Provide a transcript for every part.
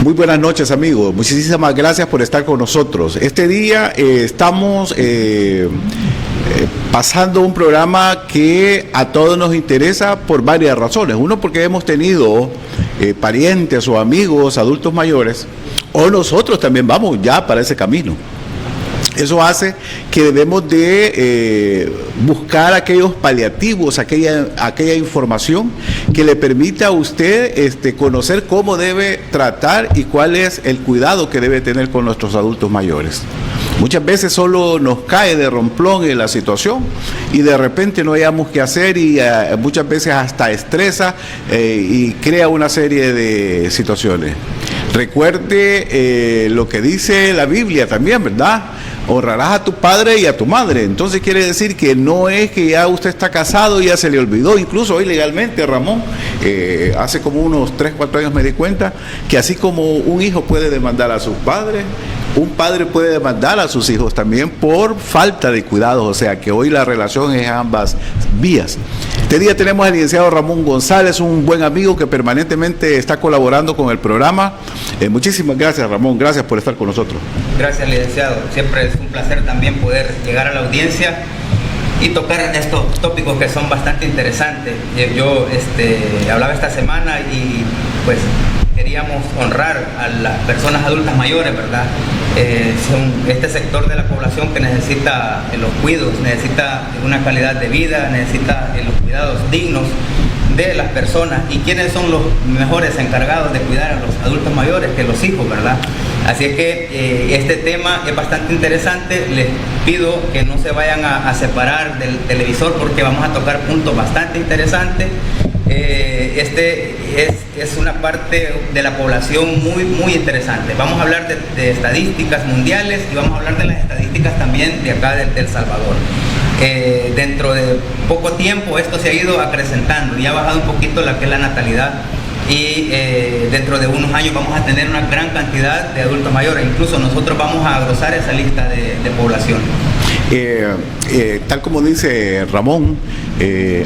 Muy buenas noches, amigos. Muchísimas gracias por estar con nosotros. Este día estamos pasando un programa que a todos nos interesa por varias razones. Uno, porque hemos tenido parientes o amigos, adultos mayores, o nosotros también vamos ya para ese camino. Eso hace que debemos de buscar aquellos paliativos, aquella información que le permita a usted conocer cómo debe tratar y cuál es el cuidado que debe tener con nuestros adultos mayores. Muchas veces solo nos cae de romplón en la situación y de repente no hayamos qué hacer y muchas veces hasta estresa y crea una serie de situaciones. Recuerde lo que dice la Biblia también, ¿verdad? Honrarás a tu padre y a tu madre. Entonces quiere decir que no es que ya usted está casado y ya se le olvidó. Incluso hoy legalmente, Ramón, hace como unos 3, 4 años me di cuenta que así como un hijo puede demandar a sus padres, un padre puede demandar a sus hijos también por falta de cuidados. O sea que hoy la relación es ambas vías. Este día tenemos al licenciado Ramón González, un buen amigo que permanentemente está colaborando con el programa. Muchísimas gracias, Ramón, gracias por estar con nosotros. Gracias, licenciado. Siempre es un placer también poder llegar a la audiencia y tocar estos tópicos que son bastante interesantes. Yo hablaba esta semana y pues queríamos honrar a las personas adultas mayores, ¿verdad? Son este sector de la población que necesita los cuidados, necesita una calidad de vida, necesita los cuidados dignos de las personas. ¿Y quiénes son los mejores encargados de cuidar a los adultos mayores que los hijos, verdad? Así es que este tema es bastante interesante. Les pido que no se vayan a separar del televisor porque vamos a tocar puntos bastante interesantes. Es una parte de la población muy interesante. Vamos a hablar de estadísticas mundiales y vamos a hablar de las estadísticas también de acá de El Salvador. Dentro de poco tiempo esto se ha ido acrecentando y ha bajado un poquito la que es la natalidad y dentro de unos años vamos a tener una gran cantidad de adultos mayores. Incluso nosotros vamos a agrosar esa lista de población. Tal como dice Ramón,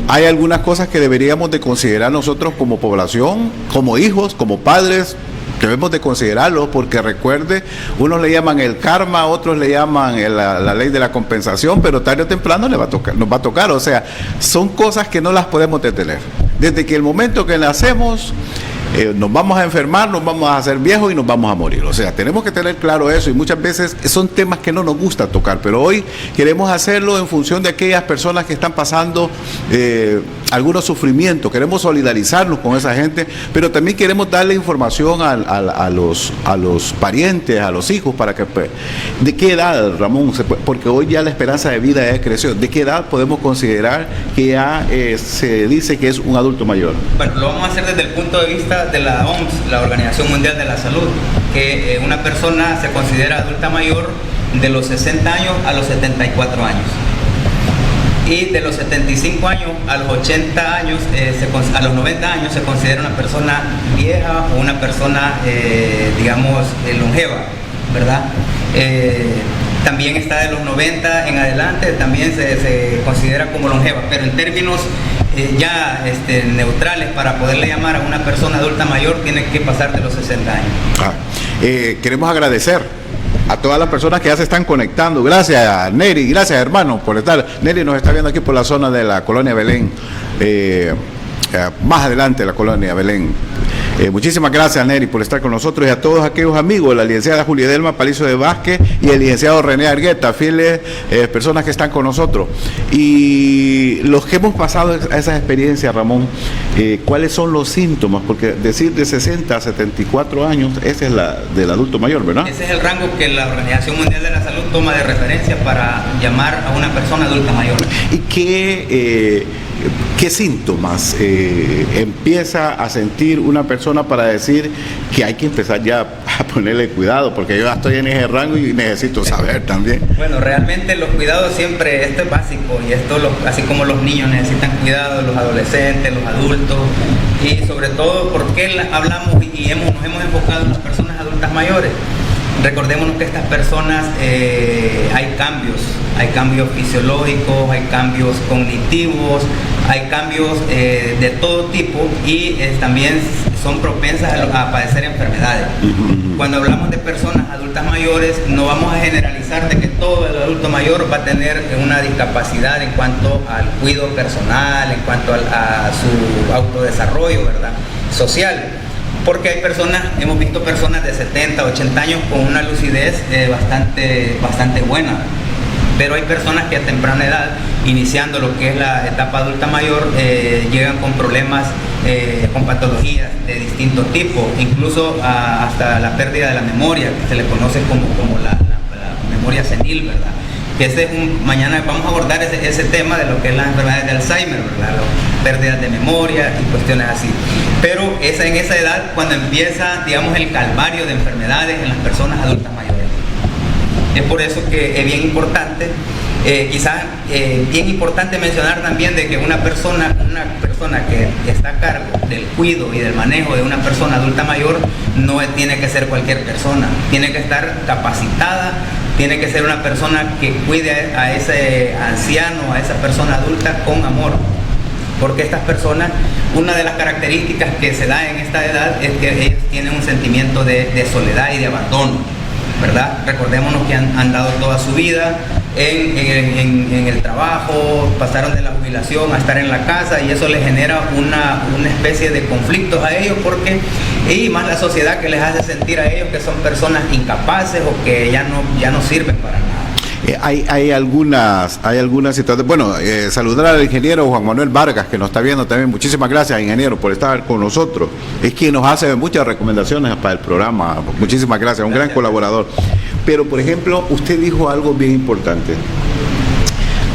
hay algunas cosas que deberíamos de considerar nosotros como población, como hijos, como padres. Debemos de considerarlo porque recuerde, unos le llaman el karma, otros le llaman la ley de la compensación, pero tarde o temprano nos va a tocar. O sea, son cosas que no las podemos detener. Desde que el momento que nacemos, nos vamos a enfermar, nos vamos a hacer viejos y nos vamos a morir. O sea, tenemos que tener claro eso y muchas veces son temas que no nos gusta tocar, pero hoy queremos hacerlo en función de aquellas personas que están pasando algunos sufrimientos. Queremos solidarizarnos con esa gente, pero también queremos darle información a los parientes, a los hijos, para que, ¿de qué edad, Ramón? Porque hoy ya la esperanza de vida ya creció. ¿De qué edad podemos considerar que ya se dice que es un adulto mayor? Bueno, lo vamos a hacer desde el punto de vista de la OMS, la Organización Mundial de la Salud, que una persona se considera adulta mayor de los 60 años a los 74 años. Y de los 75 años a los 80 años, a los 90 años se considera una persona vieja o una persona, longeva, ¿verdad? También está de los 90 en adelante, también se considera como longeva, pero en términos neutrales, para poderle llamar a una persona adulta mayor, tiene que pasar de los 60 años. Queremos agradecer a todas las personas que ya se están conectando. Gracias, Neri, gracias, hermano, por estar. Neri nos está viendo aquí por la zona de la colonia Belén, más adelante de la colonia Belén. Muchísimas gracias, Neri, por estar con nosotros y a todos aquellos amigos, la licenciada Julia Delma Palizo de Vázquez y el licenciado René Argueta, fieles personas que están con nosotros. Y los que hemos pasado esas experiencias, Ramón, ¿cuáles son los síntomas? Porque decir de 60 a 74 años, ese es la del adulto mayor, ¿verdad? Ese es el rango que la Organización Mundial de la Salud toma de referencia para llamar a una persona adulta mayor. ¿Y qué síntomas empieza a sentir una persona para decir que hay que empezar ya a ponerle cuidado? Porque yo ya estoy en ese rango y necesito saber también. Bueno, realmente los cuidados siempre, esto es básico y esto, así como los niños necesitan cuidado, los adolescentes, los adultos y sobre todo porque hablamos y nos hemos enfocado en las personas adultas mayores. Recordémonos que estas personas hay cambios fisiológicos, hay cambios cognitivos, hay cambios de todo tipo y también son propensas a padecer enfermedades. Cuando hablamos de personas adultas mayores, no vamos a generalizar de que todo el adulto mayor va a tener una discapacidad en cuanto al cuidado personal, en cuanto a su autodesarrollo, ¿verdad?, social. Porque hay personas, hemos visto personas de 70, 80 años con una lucidez bastante buena. Pero hay personas que a temprana edad, iniciando lo que es la etapa adulta mayor, llegan con problemas, con patologías de distintos tipos, incluso hasta la pérdida de la memoria, que se le conoce como la memoria senil, ¿verdad? Que mañana vamos a abordar ese tema de lo que es las enfermedades de Alzheimer, ¿verdad? Pérdidas de memoria y cuestiones así. Pero en esa edad cuando empieza, digamos, el calvario de enfermedades en las personas adultas mayores. Es por eso que es bien importante, bien importante mencionar también de que una persona que está a cargo del cuidado y del manejo de una persona adulta mayor no tiene que ser cualquier persona, tiene que estar capacitada, tiene que ser una persona que cuide a ese anciano, a esa persona adulta con amor. Porque estas personas, una de las características que se da en esta edad es que ellos tienen un sentimiento de soledad y de abandono, ¿verdad? Recordémonos que han dado toda su vida en el trabajo, pasaron de la jubilación a estar en la casa, y eso les genera una especie de conflictos a ellos, y más la sociedad que les hace sentir a ellos que son personas incapaces o que ya no sirven para nada. Hay algunas situaciones. Bueno, saludar al ingeniero Juan Manuel Vargas, que nos está viendo también. Muchísimas gracias, ingeniero, por estar con nosotros. Es quien nos hace muchas recomendaciones para el programa. Muchísimas gracias, un gran colaborador. Pero, por ejemplo, usted dijo algo bien importante.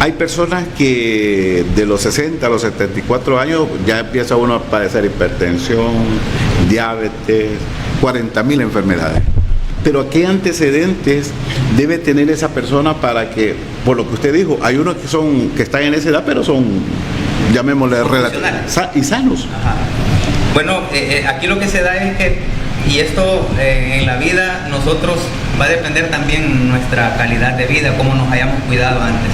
Hay personas que de los 60 a los 74 años ya empieza uno a padecer hipertensión, diabetes, 40.000 enfermedades. Pero ¿qué antecedentes debe tener esa persona para que, por lo que usted dijo, hay unos que están en esa edad, pero son, llamémosle, y sanos? Ajá. Bueno, aquí lo que se da es que, y esto en la vida, nosotros va a depender también nuestra calidad de vida, cómo nos hayamos cuidado antes.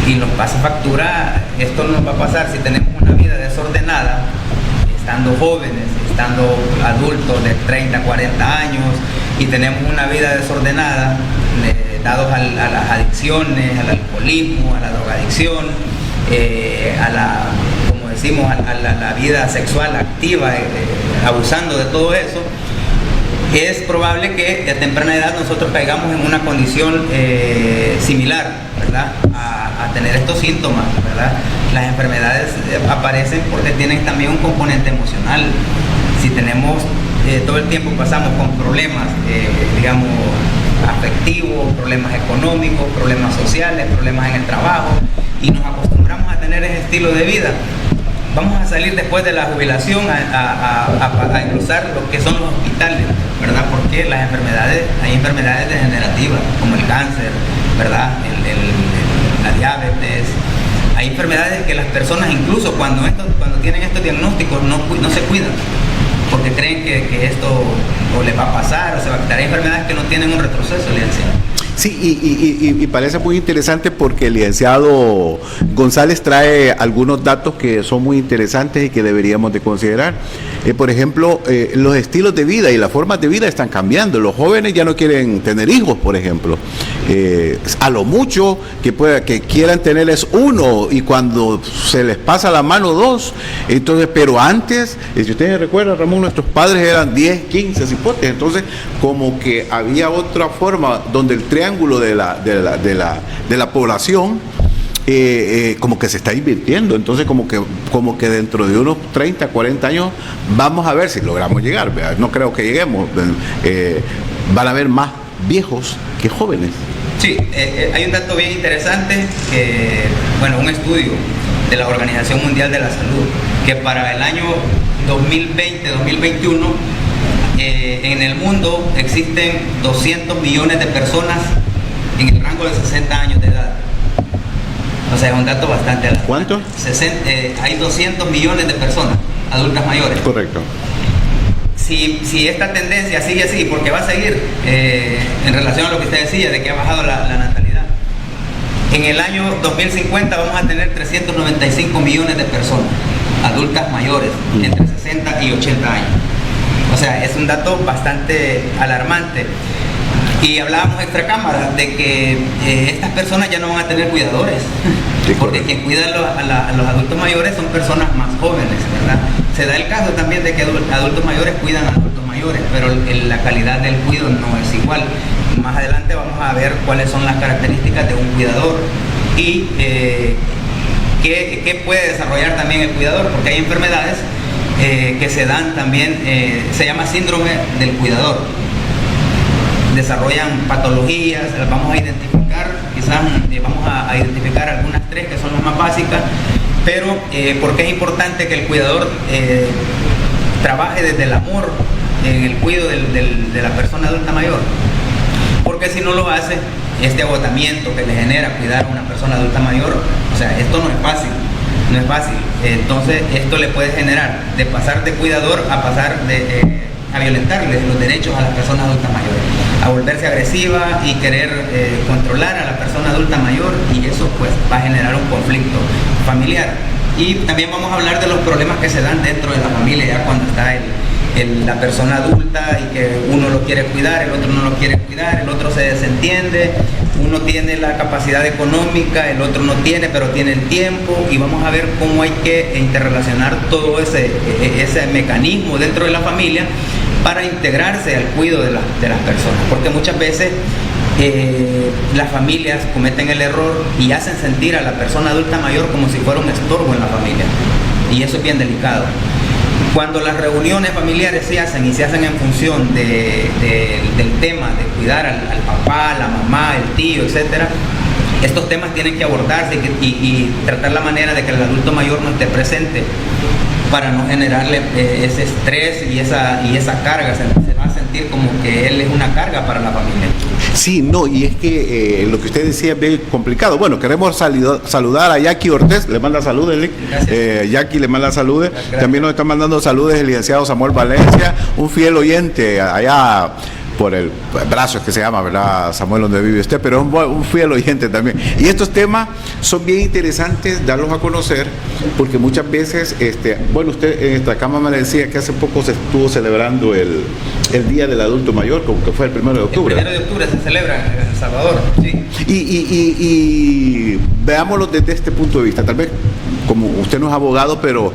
Y nos pasa factura, esto nos va a pasar si tenemos una vida desordenada, estando jóvenes, estando adultos de 30, 40 años, y tenemos una vida desordenada, dados a las adicciones, al alcoholismo, a la drogadicción, como decimos, a la vida sexual activa, abusando de todo eso, es probable que a temprana edad nosotros caigamos en una condición similar, ¿verdad?, a tener estos síntomas, ¿verdad? Las enfermedades aparecen porque tienen también un componente emocional. Si tenemos todo el tiempo pasamos con problemas, digamos, afectivos, problemas económicos, problemas sociales, problemas en el trabajo, y nos acostumbramos a tener ese estilo de vida, vamos a salir después de la jubilación a engrosar lo que son los hospitales, ¿verdad? Porque hay enfermedades degenerativas, como el cáncer, ¿verdad? La diabetes. Hay enfermedades que las personas, incluso cuando tienen estos diagnósticos, no se cuidan, porque creen que esto o les va a pasar o se va a quitar. Hay enfermedades que no tienen un retroceso, licenciado. Sí, y parece muy interesante porque el licenciado González trae algunos datos que son muy interesantes y que deberíamos de considerar. Por ejemplo, los estilos de vida y las formas de vida están cambiando. Los jóvenes ya no quieren tener hijos, por ejemplo. A lo mucho que quieran tener es uno, y cuando se les pasa la mano dos. Entonces, pero antes, si ustedes recuerdan, Ramón, nuestros padres eran 10, 15 cipotes. Entonces, como que había otra forma donde el triángulo de la población como que se está invirtiendo. Entonces como que dentro de unos 30, 40 años vamos a ver si logramos llegar, ¿verdad? No creo que lleguemos, van a haber más viejos que jóvenes. Sí, hay un dato bien interesante, un estudio de la Organización Mundial de la Salud, que para el año 2020-2021 en el mundo existen 200 millones de personas en el rango de 60 años de edad. O sea, es un dato bastante alto. ¿Cuánto? Hay 200 millones de personas adultas mayores. Correcto. Si esta tendencia sigue así, porque va a seguir en relación a lo que usted decía, de que ha bajado la natalidad. En el año 2050 vamos a tener 395 millones de personas adultas mayores, entre 60 y 80 años. O sea, es un dato bastante alarmante. Y hablábamos extra cámara de que estas personas ya no van a tener cuidadores, porque quien cuida a los adultos mayores son personas más jóvenes, ¿verdad? Se da el caso también de que adultos mayores cuidan a adultos mayores, pero la calidad del cuidado no es igual. Más adelante vamos a ver cuáles son las características de un cuidador y qué puede desarrollar también el cuidador, porque hay enfermedades que se dan también, se llama síndrome del cuidador. Desarrollan patologías, las vamos a identificar, quizás vamos a identificar algunas 3 que son las más básicas, pero ¿por qué es importante que el cuidador trabaje desde el amor en el cuidado de la persona adulta mayor? Porque si no lo hace, este agotamiento que le genera cuidar a una persona adulta mayor, o sea, esto no es fácil, no es fácil. Entonces esto le puede generar de pasar de cuidador a pasar a violentarles los derechos a las personas adultas mayores, a volverse agresiva y querer controlar a la persona adulta mayor, y eso pues va a generar un conflicto familiar. Y también vamos a hablar de los problemas que se dan dentro de la familia ya cuando está la persona adulta y que uno lo quiere cuidar, el otro no lo quiere cuidar, el otro se desentiende, uno tiene la capacidad económica, el otro no tiene, pero tiene el tiempo, y vamos a ver cómo hay que interrelacionar todo ese mecanismo dentro de la familia para integrarse al cuidado de las personas, porque muchas veces las familias cometen el error y hacen sentir a la persona adulta mayor como si fuera un estorbo en la familia, y eso es bien delicado. Cuando las reuniones familiares se hacen en función del tema de cuidar al papá, la mamá, el tío, etcétera, estos temas tienen que abordarse y tratar la manera de que el adulto mayor no esté presente para no generarle ese estrés y esa carga. Se va a sentir como que él es una carga para la familia. Sí, no, y es que lo que usted decía es bien complicado. Bueno, queremos saludar a Jackie Ortiz, le manda saludos, Jackie le manda saludos. Gracias. También nos está mandando saludos el licenciado Samuel Valencia, un fiel oyente allá por el brazo que se llama, ¿verdad, Samuel, donde vive usted? Pero un fiel oyente también. Y estos temas son bien interesantes darlos a conocer, porque muchas veces, bueno, usted en esta cámara me decía que hace poco se estuvo celebrando el Día del Adulto Mayor, como que fue el 1 de octubre. El 1 de octubre se celebra en El Salvador, sí. Y veámoslo desde este punto de vista, tal vez como usted no es abogado, pero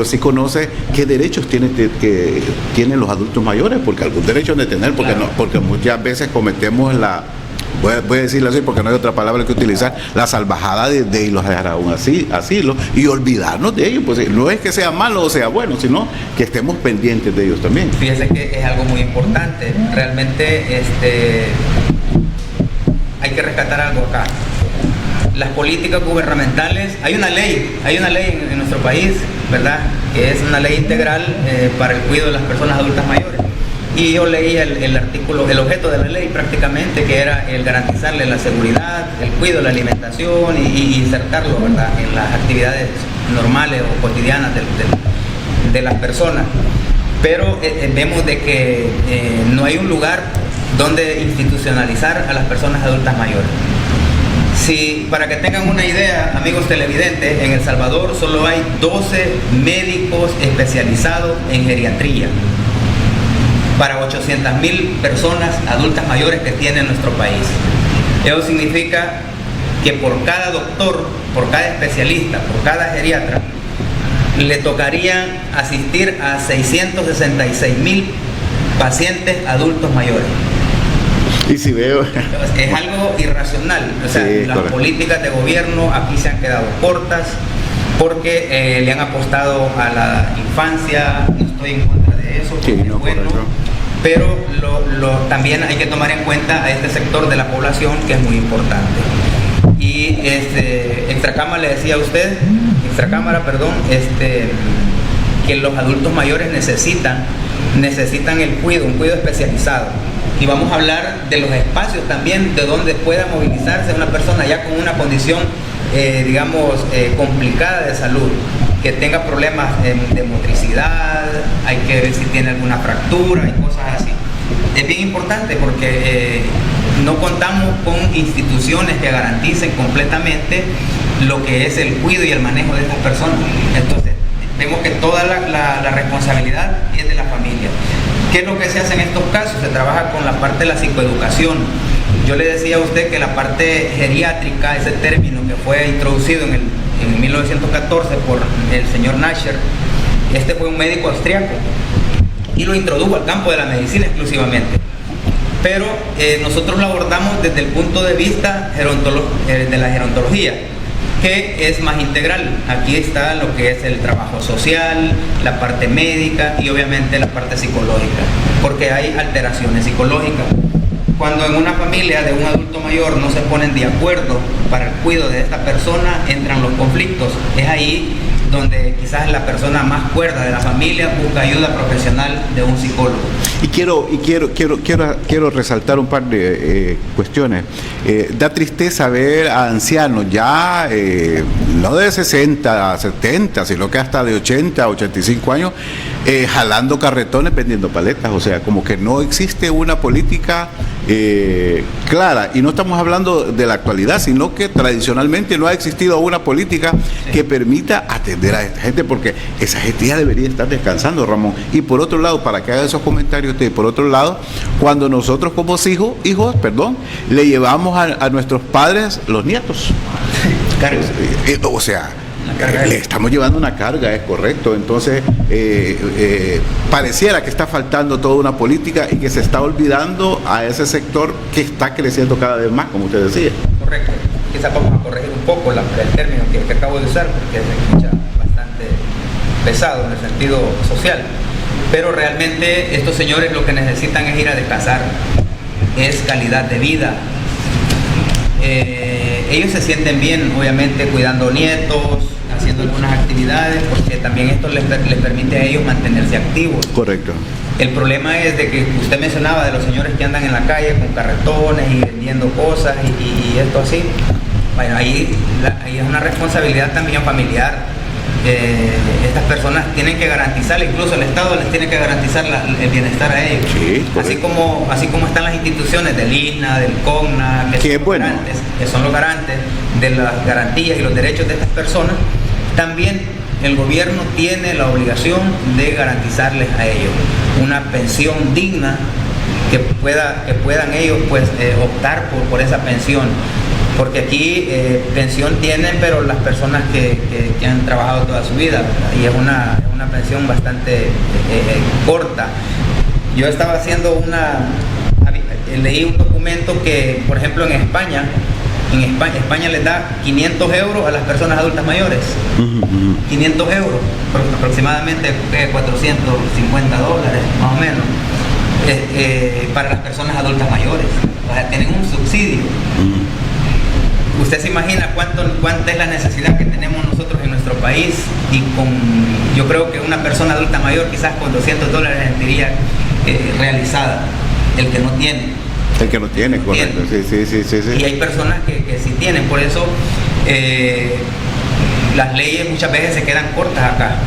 sí conoce qué derechos tienen los adultos mayores, porque algún derecho han de tener, porque, claro, porque muchas veces cometemos voy a decirlo así porque no hay otra palabra que utilizar, la salvajada de irlos a dejar a un asilo y olvidarnos de ellos. Pues no es que sea malo o sea bueno, sino que estemos pendientes de ellos también. Fíjese que es algo muy importante, realmente hay que rescatar algo acá. Las políticas gubernamentales, hay una ley en nuestro país, ¿verdad?, que es una ley integral para el cuidado de las personas adultas mayores. Y yo leí el artículo, el objeto de la ley prácticamente, que era el garantizarle la seguridad, el cuidado, la alimentación y insertarlo, ¿verdad?, en las actividades normales o cotidianas de las personas. Pero vemos de que no hay un lugar donde institucionalizar a las personas adultas mayores. Si, para que tengan una idea, amigos televidentes, en El Salvador solo hay 12 médicos especializados en geriatría para 800,000 personas adultas mayores que tiene nuestro país. Eso significa que por cada doctor, por cada especialista, por cada geriatra, le tocaría asistir a 666,000 pacientes adultos mayores. Y si veo... Es algo irracional. O sea, sí, las correcto. Políticas de gobierno aquí se han quedado cortas porque le han apostado a la infancia. No estoy en contra de eso, porque sí, no, es bueno. Correcto. Pero también hay que tomar en cuenta a este sector de la población, que es muy importante. Y extracámara le decía a usted, que los adultos mayores necesitan el cuidado, un cuidado especializado. Y vamos a hablar de los espacios también de donde pueda movilizarse una persona ya con una condición, complicada de salud, que tenga problemas de motricidad, hay que ver si tiene alguna fractura y cosas así. Es bien importante porque no contamos con instituciones que garanticen completamente lo que es el cuidado y el manejo de estas personas. Entonces, vemos que toda la responsabilidad es de la familia. ¿Qué es lo que se hace en estos casos? Se trabaja con la parte de la psicoeducación. Yo le decía a usted que la parte geriátrica, ese término que fue introducido en 1914 por el señor Nasher, este fue un médico austriaco y lo introdujo al campo de la medicina exclusivamente. Pero nosotros lo abordamos desde el punto de vista de la gerontología, que es más integral. Aquí está lo que es el trabajo social, la parte médica y obviamente la parte psicológica, porque hay alteraciones psicológicas. Cuando en una familia de un adulto mayor no se ponen de acuerdo para el cuidado de esta persona, entran los conflictos. Es ahí donde quizás la persona más cuerda de la familia busca ayuda profesional de un psicólogo. Y quiero resaltar un par de cuestiones. Da tristeza ver a ancianos ya, no de 60 a 70, sino que hasta de 80 a 85 años, jalando carretones vendiendo paletas. O sea, como que no existe una política clara. Y no estamos hablando de la actualidad, sino que tradicionalmente no ha existido una política que permita atender a esta gente, porque esa gente ya debería estar descansando, Ramón. Y por otro lado, para que haga esos comentarios usted, por otro lado, cuando nosotros como hijos, le llevamos a nuestros padres los nietos. O sea, le estamos llevando una carga, es correcto. Entonces, pareciera que está faltando toda una política y que se está olvidando a ese sector que está creciendo cada vez más, como usted decía. Correcto. Quizás vamos a corregir un poco el término que acabo de usar, porque se escucha bastante pesado en el sentido social. Pero realmente estos señores lo que necesitan es ir a descansar, es calidad de vida. Ellos se sienten bien, obviamente, cuidando nietos, haciendo algunas actividades, porque también esto les permite a ellos mantenerse activos. Correcto. El problema es de que usted mencionaba de los señores que andan en la calle con carretones y vendiendo cosas y esto así. Bueno, ahí es una responsabilidad también familiar. Estas personas tienen que garantizar, incluso el Estado les tiene que garantizar el bienestar a ellos. Sí, así como están las instituciones del INA, del CONNA, que son los garantes de las garantías y los derechos de estas personas. También el gobierno tiene la obligación de garantizarles a ellos una pensión digna, que puedan ellos optar por esa pensión. Porque aquí pensión tienen, pero las personas que han trabajado toda su vida, y es una pensión bastante corta. Yo estaba haciendo leí un documento que, por ejemplo, en España les da 500 euros a las personas adultas mayores. 500 euros, aproximadamente $450, más o menos, para las personas adultas mayores. O sea, tienen un subsidio. Usted se imagina cuánta es la necesidad que tenemos nosotros en nuestro país, y yo creo que una persona adulta mayor quizás con $200 sentiría realizada. El que no tiene, correcto. Sí. Y hay personas que sí tienen, por eso las leyes muchas veces se quedan cortas acá,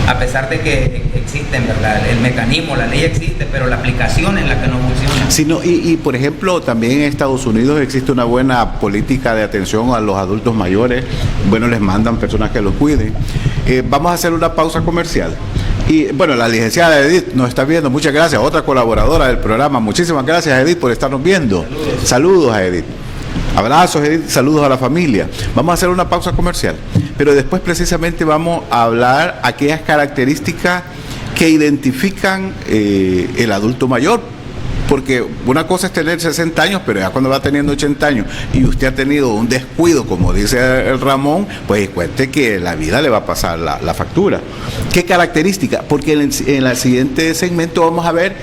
a pesar de que existen, ¿verdad? El mecanismo, la ley existe, pero la aplicación es la que no funciona. Sí, no, y por ejemplo, también en Estados Unidos existe una buena política de atención a los adultos mayores. Bueno, les mandan personas que los cuiden. Vamos a hacer una pausa comercial. Y bueno, la licenciada Edith nos está viendo, muchas gracias, otra colaboradora del programa. Muchísimas gracias, Edith, por estarnos viendo. Saludos a Edith. Abrazos, Edith, saludos a la familia. Vamos a hacer una pausa comercial, pero después precisamente vamos a hablar aquellas características que identifican el adulto mayor, porque una cosa es tener 60 años, pero ya cuando va teniendo 80 años y usted ha tenido un descuido, como dice el Ramón, pues cuente que la vida le va a pasar la factura. ¿Qué características? Porque en el siguiente segmento vamos a ver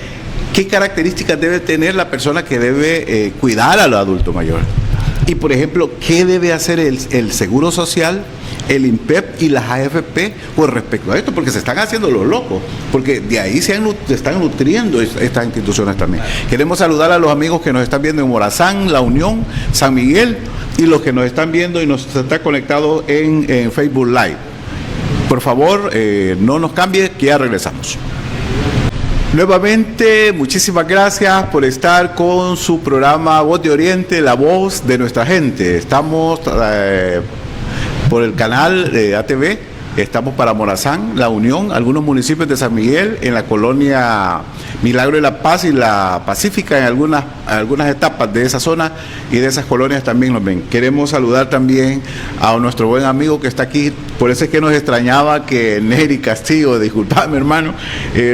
qué características debe tener la persona que debe cuidar a los adultos mayores. Y por ejemplo, ¿qué debe hacer el Seguro Social, el INPEP y las AFP con respecto a esto? Porque se están haciendo los locos, porque de ahí se están nutriendo estas instituciones también. Queremos saludar a los amigos que nos están viendo en Morazán, La Unión, San Miguel, y los que nos están viendo y nos están conectados en Facebook Live. Por favor, no nos cambie, que ya regresamos. Nuevamente, muchísimas gracias por estar con su programa Voz de Oriente, la voz de nuestra gente. Estamos por el canal de ATV estamos para Morazán, La Unión, algunos municipios de San Miguel, en la colonia Milagro de la Paz y la Pacífica, en algunas etapas de esa zona y de esas colonias también nos ven. Queremos saludar también a nuestro buen amigo que está aquí, por eso es que nos extrañaba que Neri Castillo, disculpame hermano,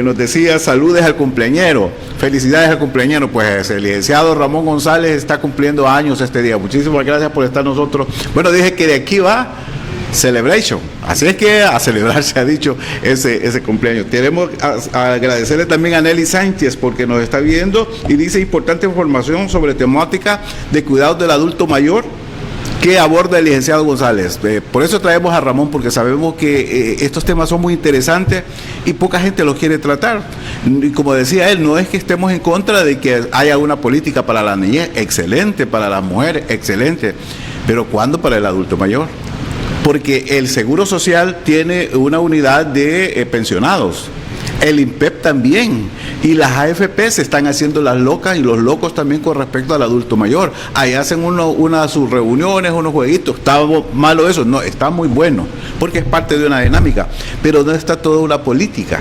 nos decía saludes al cumpleañero, felicidades al cumpleañero. Pues el licenciado Ramón González está cumpliendo años este día. Muchísimas gracias por estar nosotros. Bueno, dije que de aquí va celebration, así es que a celebrar se ha dicho ese cumpleaños. Queremos agradecerle también a Nelly Sánchez porque nos está viendo y dice importante información sobre temática de cuidados del adulto mayor que aborda el licenciado González. Por eso traemos a Ramón, porque sabemos que estos temas son muy interesantes y poca gente los quiere tratar. Y como decía él, no es que estemos en contra de que haya una política para la niñez, excelente, para las mujeres, excelente, pero ¿cuándo para el adulto mayor? Porque el Seguro Social tiene una unidad de pensionados, el INPEP también, y las AFP se están haciendo las locas y los locos también con respecto al adulto mayor. Ahí hacen sus reuniones, unos jueguitos. ¿Está malo eso? No, está muy bueno, porque es parte de una dinámica, pero no está toda una política.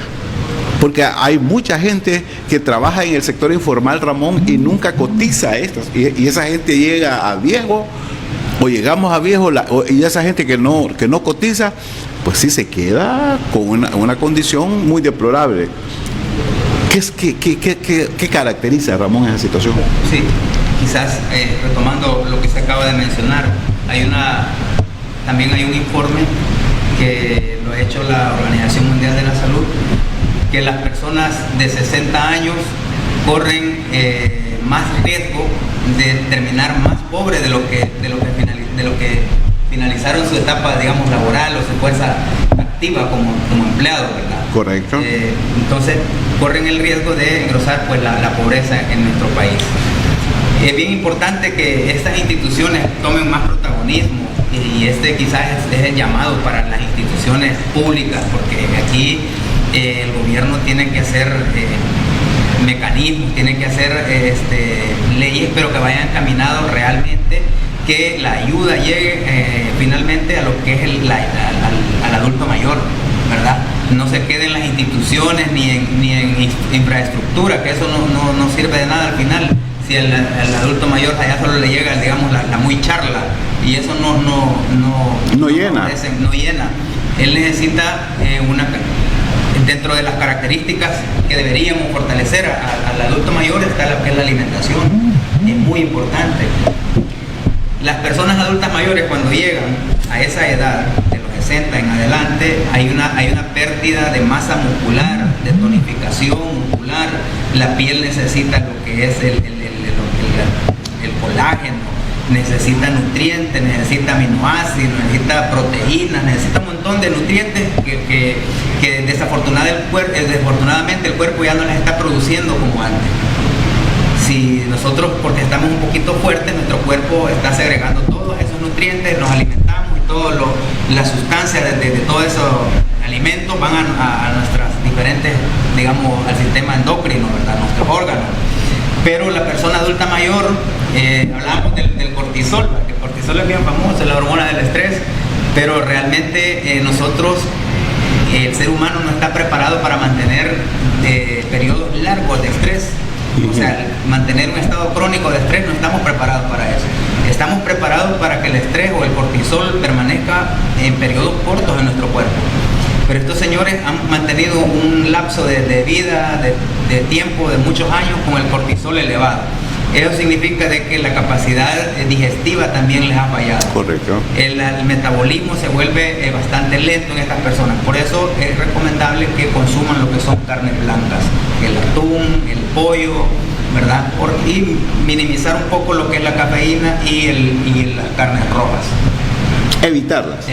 Porque hay mucha gente que trabaja en el sector informal, Ramón, y nunca cotiza estas, y esa gente llega a viejo, o llegamos a viejo, y esa gente que no cotiza, pues sí se queda con una condición muy deplorable. ¿Qué caracteriza, Ramón, esa situación? Sí, quizás retomando lo que se acaba de mencionar, también hay un informe que lo ha hecho la Organización Mundial de la Salud, que las personas de 60 años corren más riesgo de terminar más pobres de lo que finalizaron su etapa, digamos, laboral o su fuerza activa como empleado, ¿verdad? Correcto. Entonces corren el riesgo de engrosar pues la pobreza en nuestro país. Es bien importante que estas instituciones tomen más protagonismo y quizás es el llamado para las instituciones públicas, porque aquí el gobierno tiene que hacer mecanismos, tiene que hacer leyes, pero que vayan encaminados realmente, que la ayuda llegue finalmente a lo que es al adulto mayor, ¿verdad? No se quede en las instituciones ni en infraestructura, que eso no sirve de nada al final, si al adulto mayor allá solo le llega, digamos, la muy charla, y eso no llena. No llena. Él necesita dentro de las características que deberíamos fortalecer al adulto mayor está lo que es la alimentación. Es muy importante. Las personas adultas mayores, cuando llegan a esa edad, de los 60 en adelante, hay una pérdida de masa muscular, de tonificación muscular. La piel necesita lo que es el colágeno, necesita nutrientes, necesita aminoácidos, necesita proteínas, necesita un montón de nutrientes que desafortunadamente el cuerpo ya no les está produciendo como antes. Si nosotros, porque estamos un poquito fuertes, nuestro cuerpo está segregando todos esos nutrientes, nos alimentamos y todas las sustancias de todos esos alimentos van a nuestras diferentes, digamos, al sistema endocrino, ¿verdad? A nuestros órganos. Pero la persona adulta mayor, hablamos del cortisol, que el cortisol es bien famoso, es la hormona del estrés, pero realmente nosotros, el ser humano no está preparado para mantener periodos largos de estrés. O sea, mantener un estado crónico de estrés, no estamos preparados para eso. Estamos preparados para que el estrés o el cortisol permanezca en periodos cortos en nuestro cuerpo. Pero estos señores han mantenido un lapso de vida, de tiempo, de muchos años con el cortisol elevado. Eso significa de que la capacidad digestiva también les ha fallado. Correcto. El metabolismo se vuelve bastante lento en estas personas. Por eso es recomendable que consuman lo que son carnes blancas, el atún, el pollo, ¿verdad? Y minimizar un poco lo que es la cafeína y las carnes rojas. Evitarlas.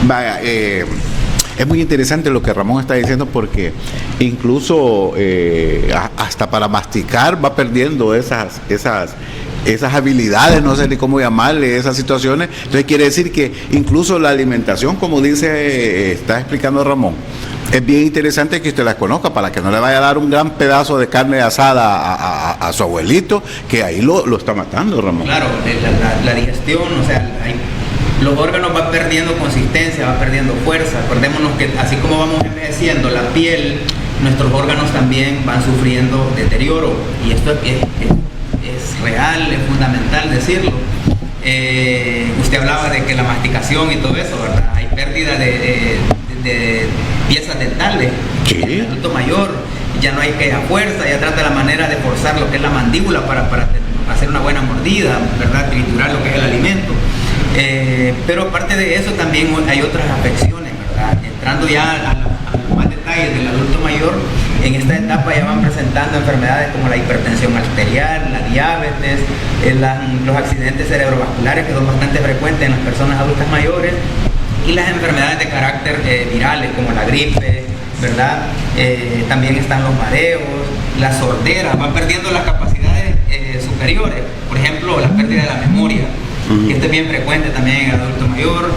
Vaya, es muy interesante lo que Ramón está diciendo, porque incluso hasta para masticar va perdiendo esas habilidades, no sé ni cómo llamarle, esas situaciones. Entonces quiere decir que incluso la alimentación, como está explicando Ramón, es bien interesante que usted las conozca, para que no le vaya a dar un gran pedazo de carne asada a su abuelito, que ahí lo está matando, Ramón. Claro, la digestión, o sea, los órganos van perdiendo consistencia, van perdiendo fuerza. Acordémonos que así como vamos envejeciendo la piel, nuestros órganos también van sufriendo deterioro, y esto es real, es fundamental decirlo. Usted hablaba de que la masticación y todo eso, ¿verdad? Hay pérdida de piezas dentales. Sí. El adulto mayor ya no hay aquella fuerza, ya trata la manera de forzar lo que es la mandíbula para hacer una buena mordida, ¿verdad? Triturar lo que es el alimento. Pero aparte de eso también hay otras afecciones, ¿verdad? Entrando ya a los más detalles del adulto mayor, en esta etapa ya van presentando enfermedades como la hipertensión arterial, la diabetes, los accidentes cerebrovasculares, que son bastante frecuentes en las personas adultas mayores, y las enfermedades de carácter virales como la gripe, ¿verdad? También están los mareos, la sordera, van perdiendo las capacidades superiores, por ejemplo, la pérdida de la memoria, que esto es bien frecuente también en el adulto mayor,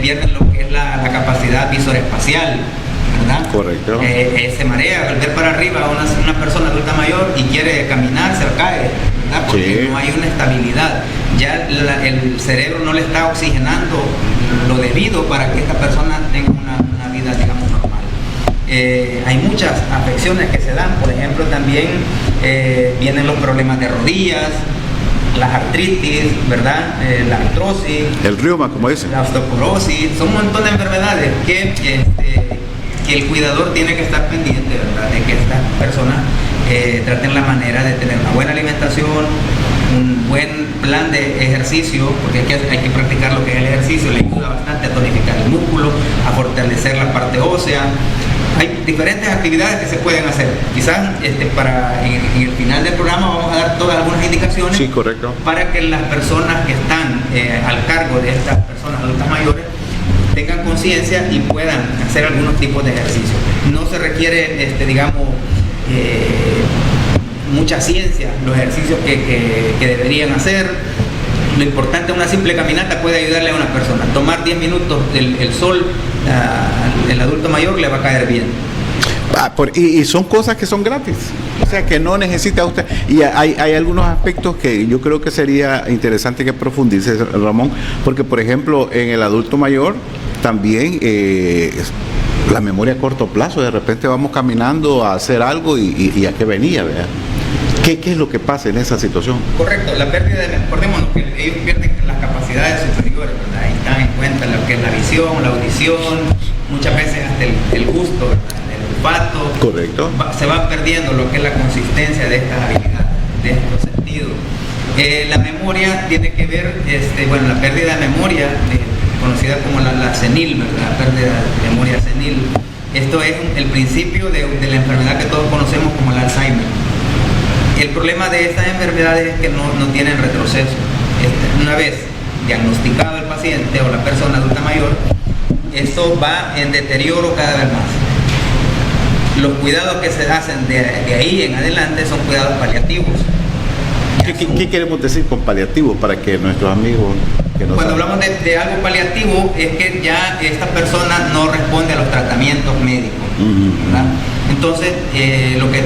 pierden lo que es la capacidad visorespacial, ¿verdad? Correcto. Se marea al ver para arriba a una persona adulta mayor y quiere caminar, se cae, ¿verdad? Porque no hay una estabilidad. Ya el cerebro no le está oxigenando lo debido para que esta persona tenga una vida, digamos, normal. Hay muchas afecciones que se dan, por ejemplo, también vienen los problemas de rodillas, las artritis, ¿verdad? La artrosis, el reuma, como dicen, la osteoporosis, son un montón de enfermedades que el cuidador tiene que estar pendiente, ¿verdad? De que estas personas traten la manera de tener una buena alimentación, un buen plan de ejercicio, porque hay que practicar lo que es el ejercicio, le ayuda bastante a tonificar el músculo, a fortalecer la parte ósea. Hay diferentes actividades que se pueden hacer. Quizás en el final del programa vamos a dar todas algunas indicaciones, sí, correcto, para que las personas que están al cargo de estas personas adultas mayores tengan conciencia y puedan hacer algunos tipos de ejercicios. No se requiere, mucha ciencia, los ejercicios que deberían hacer. Lo importante, una simple caminata puede ayudarle a una persona. Tomar 10 minutos el sol, el adulto mayor le va a caer bien. Y son cosas que son gratis, o sea que no necesita usted. Y hay algunos aspectos que yo creo que sería interesante que profundice, Ramón, porque por ejemplo en el adulto mayor también la memoria a corto plazo, de repente vamos caminando a hacer algo y a qué venía, ¿verdad? ¿Qué es lo que pasa en esa situación? Correcto, la pérdida recordémonos que ellos pierden las capacidades superiores, ¿verdad? Ahí están en cuenta lo que es la visión, la audición, muchas veces hasta el gusto, ¿verdad? El olfato. Correcto. Se va perdiendo lo que es la consistencia de estas habilidades, de estos sentidos. La memoria tiene que ver, la pérdida de memoria, conocida como la senil, ¿verdad? La pérdida de memoria senil. Esto es el principio de la enfermedad que todos conocemos como el Alzheimer. El problema de estas enfermedades es que no tienen retroceso. Una vez diagnosticado el paciente o la persona adulta mayor, esto va en deterioro cada vez más. Los cuidados que se hacen de ahí en adelante son cuidados paliativos. ¿Qué queremos decir con paliativos para que nuestros amigos que no Cuando saben? hablamos de algo paliativo es que ya esta persona no responde a los tratamientos médicos, ¿verdad? Entonces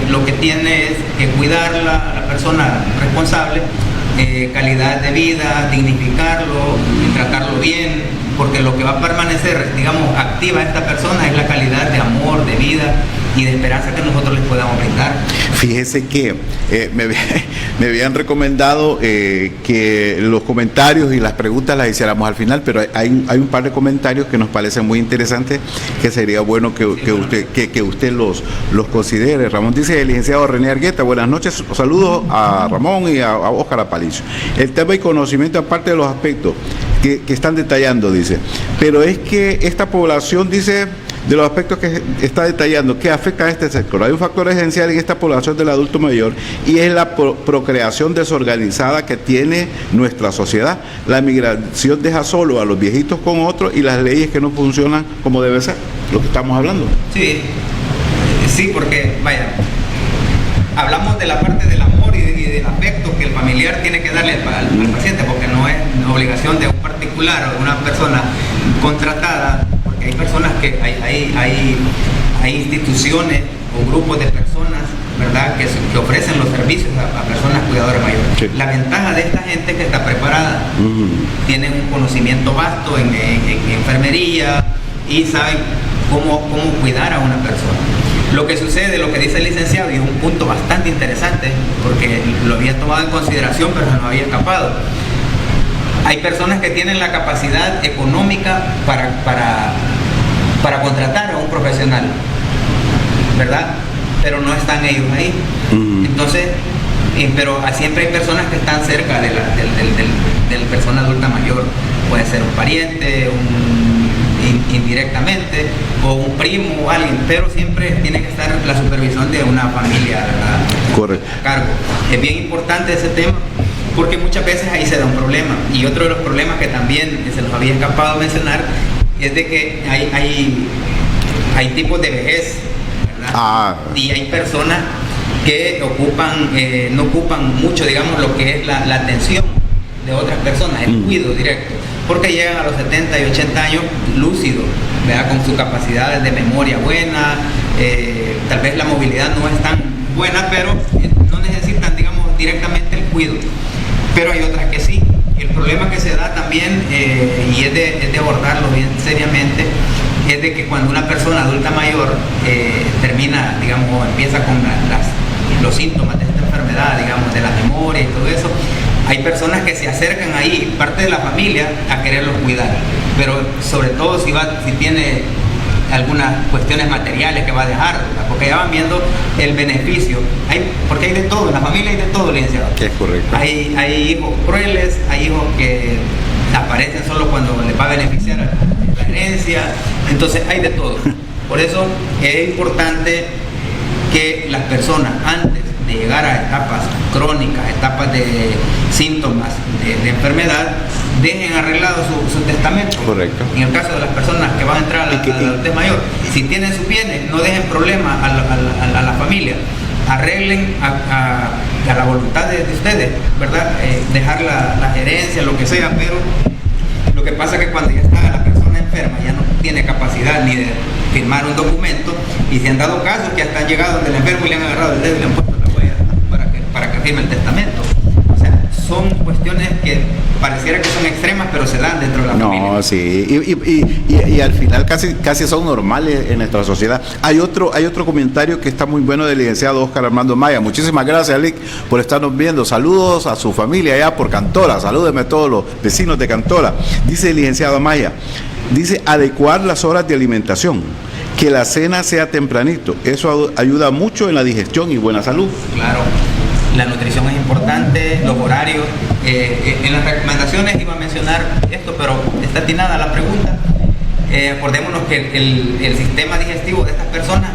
lo que tiene es que cuidar a la persona responsable, calidad de vida, dignificarlo, tratarlo bien, porque lo que va a permanecer, digamos, activa esta persona es la calidad de amor, de vida y de esperanza que nosotros les podamos brindar. Fíjese que me habían recomendado que los comentarios y las preguntas las hiciéramos al final, pero hay un par de comentarios que nos parecen muy interesantes, que sería bueno que usted los considere. Ramón dice: el licenciado René Argueta, buenas noches, saludos a Ramón y a Óscar Aparicio. El tema y conocimiento, aparte de los aspectos que están detallando, dice, pero es que esta población, dice, de los aspectos que está detallando, que afecta a este sector. Hay un factor esencial en esta población del adulto mayor y es la procreación desorganizada que tiene nuestra sociedad. La migración deja solo a los viejitos con otros y las leyes que no funcionan como debe ser, lo que estamos hablando. Sí, porque, vaya, hablamos de la parte del amor y del afecto que el familiar tiene que darle al paciente, porque no es obligación de un particular o de una persona contratada. Hay personas que hay instituciones o grupos de personas, ¿verdad?, que ofrecen los servicios a personas cuidadoras mayores. Sí. La ventaja de esta gente es que está preparada, tienen un conocimiento vasto en enfermería y saben cómo cuidar a una persona. Lo que sucede, lo que dice el licenciado, y es un punto bastante interesante, porque lo había tomado en consideración, pero se nos había escapado. Hay personas que tienen la capacidad económica para contratar a un profesional, ¿verdad? Pero no están ellos ahí. Entonces, pero siempre hay personas que están cerca de la persona adulta mayor. Puede ser un pariente, indirectamente, o un primo o alguien, pero siempre tiene que estar la supervisión de una familia, ¿verdad? Correcto. A cargo. Es bien importante ese tema, porque muchas veces ahí se da un problema. Y otro de los problemas que también se nos había escapado mencionar es de que hay tipos de vejez, ¿verdad? Y hay personas que no ocupan mucho, digamos, lo que es la atención de otras personas, el cuidado directo, porque llegan a los 70 y 80 años lúcidos, ¿verdad? Con sus capacidades de memoria buena, tal vez la movilidad no es tan buena, pero no necesitan, digamos, directamente el cuidado. Pero hay otras que sí. Y el problema que se da también, y es de abordarlo bien seriamente, es de que cuando una persona adulta mayor termina, digamos, o empieza con los síntomas de esta enfermedad, digamos, de la memoria y todo eso, hay personas que se acercan ahí, parte de la familia, a quererlos cuidar. Pero sobre todo si tiene algunas cuestiones materiales que va a dejar, ¿verdad? Porque ya van viendo el beneficio. Porque hay de todo, en la familia hay de todo, licenciado. Es correcto. Hay hijos crueles, hay hijos que aparecen solo cuando les va a beneficiar la herencia, entonces hay de todo. Por eso es importante que las personas, antes de llegar a etapas crónicas, etapas de síntomas de enfermedad, dejen arreglado su testamento. Correcto. En el caso de las personas que van a entrar a la adultez mayor, si tienen sus bienes, no dejen problema a la familia. Arreglen a la voluntad de ustedes, ¿verdad? Dejar la gerencia, lo que sea, pero lo que pasa es que cuando ya está la persona enferma, ya no tiene capacidad ni de firmar un documento, y si han dado casos que hasta han llegado donde el enfermo y le han agarrado el dedo y le han puesto la huella para que firme el testamento. O sea, son cuestiones que pareciera que son extremas, pero se dan dentro de la familia. No, sí, y al final casi son normales en nuestra sociedad. Hay otro comentario que está muy bueno del licenciado Óscar Armando Maya. Muchísimas gracias, Lic, por estarnos viendo. Saludos a su familia allá por Cantola. Salúdeme a todos los vecinos de Cantola. Dice el licenciado Maya, dice adecuar las horas de alimentación, que la cena sea tempranito. Eso ayuda mucho en la digestión y buena salud. Claro. La nutrición es importante, los horarios. En las recomendaciones iba a mencionar esto, pero está atinada la pregunta. Acordémonos que el sistema digestivo de estas personas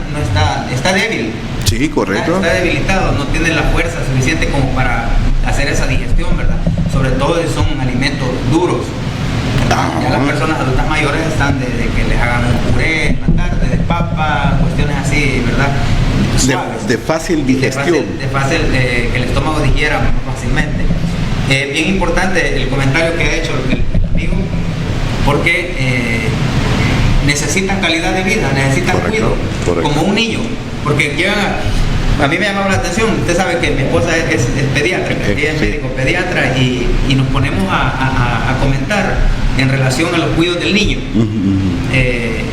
está débil. Sí, correcto. Está debilitado, no tienen la fuerza suficiente como para hacer esa digestión, ¿verdad? Sobre todo si son alimentos duros. Ya las personas adultas mayores están de que les hagan un puré en la tarde, de papa, cuestiones así, ¿verdad? De fácil digestión. De fácil que el estómago digiera más fácilmente. Bien importante el comentario que ha hecho el amigo, porque necesitan calidad de vida, necesitan cuidado, como un niño, porque llegan a mí me llamaba la atención, usted sabe que mi esposa es pediatra, ella es médico pediatra, y nos ponemos a comentar en relación a los cuidados del niño.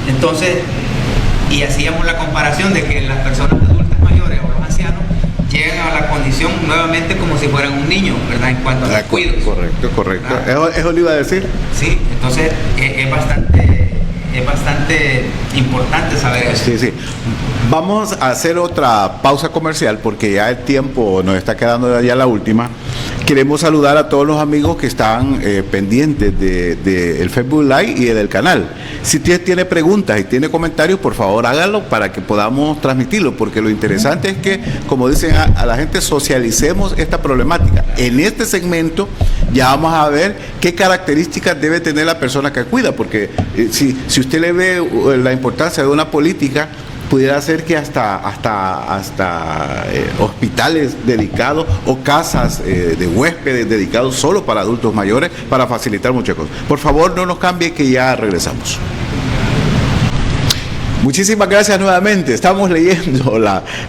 Entonces, y hacíamos la comparación de que las personas adultas mayores o los ancianos llegan a la condición nuevamente como si fueran un niño, ¿verdad? En cuanto a los cuidados. Correcto. ¿Eso le iba a decir? Sí, entonces es bastante importante saber eso. Sí. Vamos a hacer otra pausa comercial porque ya el tiempo nos está quedando ya la última. Queremos saludar a todos los amigos que están pendientes del Facebook Live y del canal. Si usted tiene preguntas y tiene comentarios, por favor háganlo para que podamos transmitirlo, porque lo interesante es que, como dicen a la gente, socialicemos esta problemática. En este segmento ya vamos a ver qué características debe tener la persona que cuida, porque si usted le ve la importancia de una política, pudiera ser que hasta hospitales dedicados o casas de huéspedes dedicados solo para adultos mayores, para facilitar muchas cosas. Por favor, no nos cambie, que ya regresamos. Muchísimas gracias nuevamente. Estamos leyendo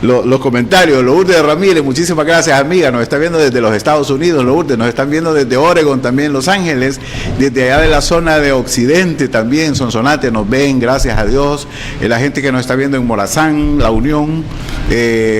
los comentarios. Lourdes Ramírez, muchísimas gracias, amiga. Nos está viendo desde los Estados Unidos, Lourdes. Nos están viendo desde Oregon, también Los Ángeles. Desde allá de la zona de Occidente también, Sonsonate, nos ven, gracias a Dios. La gente que nos está viendo en Morazán, La Unión,